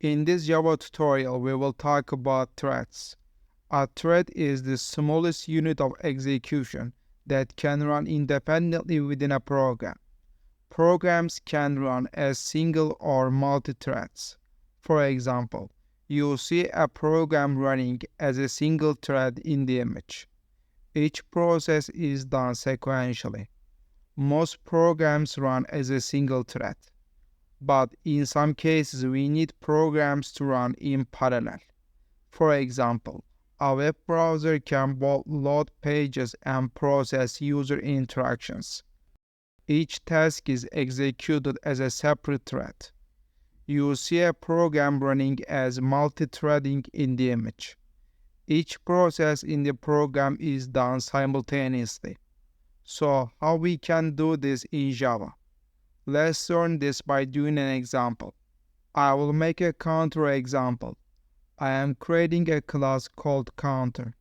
In this Java tutorial, we will talk about threads. A thread is the smallest unit of execution that can run independently within a program. Programs can run as single or multi-threads. For example, you see a program running as a single thread in the image. Each process is done sequentially. Most programs run as a single thread, but in some cases we need programs to run in parallel. For example, a web browser can both load pages and process user interactions. Each task is executed as a separate thread. You see a program running as multi-threading in the image. Each process in the program is done simultaneously. So how we can do this in Java? Let's learn this by doing an example. I will make a counter example. I am creating a class called counter.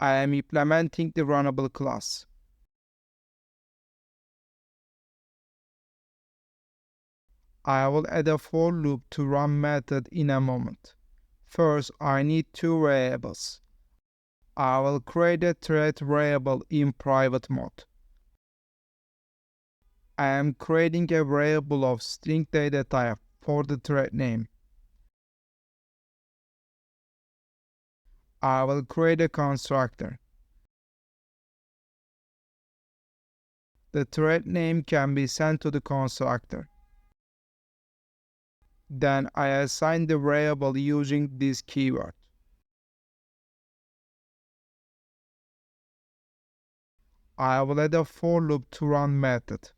I am implementing the Runnable class. I will add a for loop to run method in a moment. First, I need two variables. I will create a thread variable in private mode. I am creating a variable of string data type for the thread name. I will create a constructor. The thread name can be sent to the constructor. Then I assign the variable using this keyword. I will add a for loop to run method.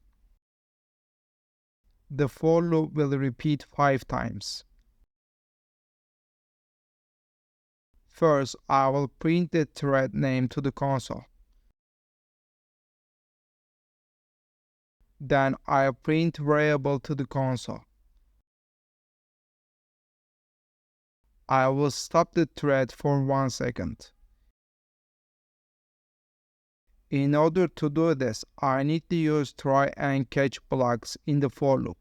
The for loop will repeat 5 times. First, I will print the thread name to the console. Then I print variable to the console. I will stop the thread for 1 second. In order to do this, I need to use try and catch blocks in the for loop.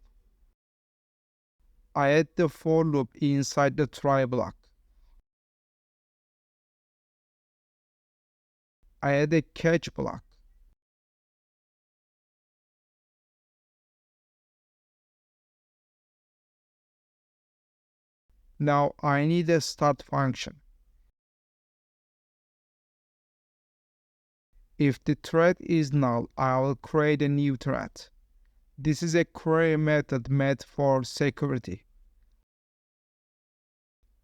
I add the for loop inside the try block. I add a catch block. Now I need a start function. If the thread is null, I will create a new thread. This is a query method made for security.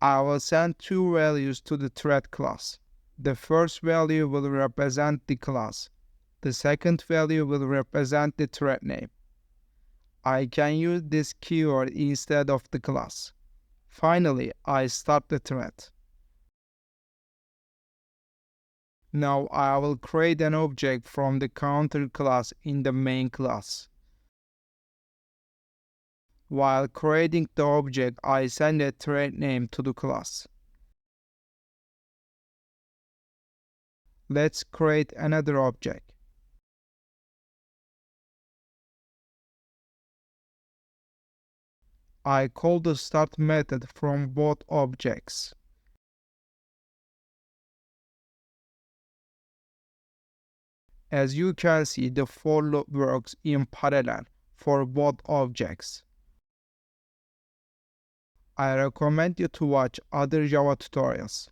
I will send two values to the thread class. The first value will represent the class. The second value will represent the thread name. I can use this keyword instead of the class. Finally, I start the thread. Now I will create an object from the counter class in the main class. While creating the object, I send a thread name to the class. Let's create another object. I call the start method from both objects. As you can see, the for loop works in parallel for both objects. I recommend you to watch other Java tutorials.